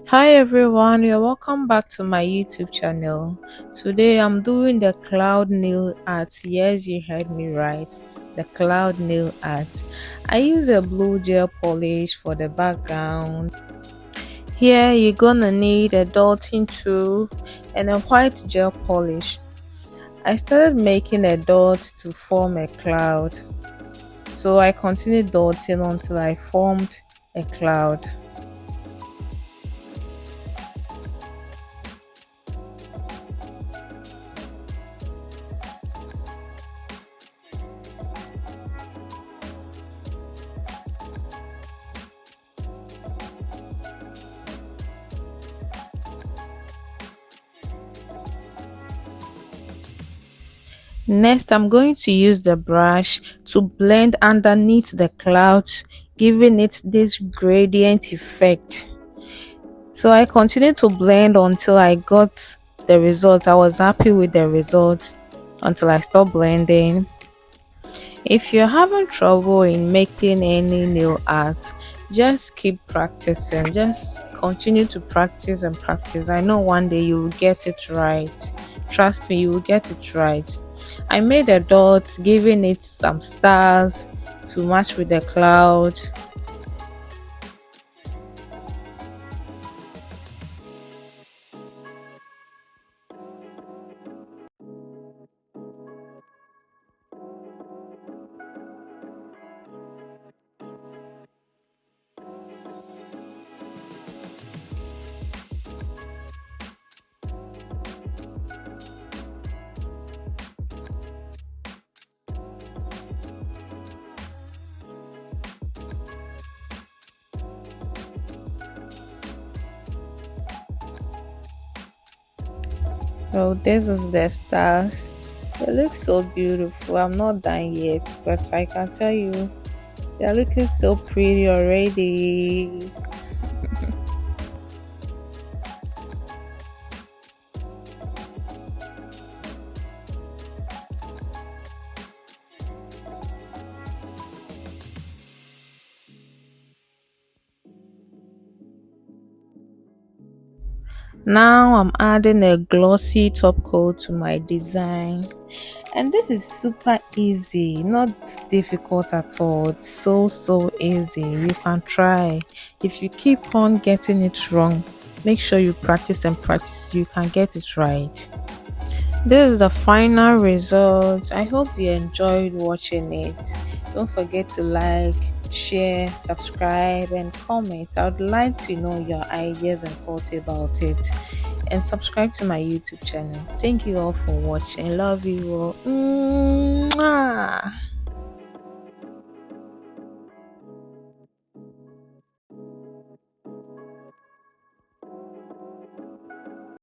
Hi everyone, you're welcome back to my YouTube channel. Today I'm doing the cloud nail art. Yes, you heard me right. The cloud nail art. I use a blue gel polish for the background. Here you're gonna need a dotting tool and a white gel polish. I started making a dot to form a cloud. So I continued dotting until I formed a cloud. Next, I'm going to use the brush to blend underneath the clouds, giving it this gradient effect. So I continued to blend until I got the result. I was happy with the result until I stopped blending. If you're having trouble in making any nail art, just keep practicing. Just continue to practice and practice. I know one day you will get it right. Trust me, you will get it right. I made a dot, giving it some stars to match with the cloud. Oh, this is the stars. They look so beautiful. I'm not done yet, but I can tell you, they're looking so pretty already. Now I'm adding a glossy top coat to my design, and this is super easy, not difficult at all. It's so easy. You can try. If you keep on getting it wrong, make sure you practice and practice. You can get it right. This is the final result. I hope you enjoyed watching it. Don't forget to like, share, subscribe, and comment. I would like to know your ideas and thoughts about it. And subscribe to my YouTube channel. Thank you all for watching. Love you all. Mwah.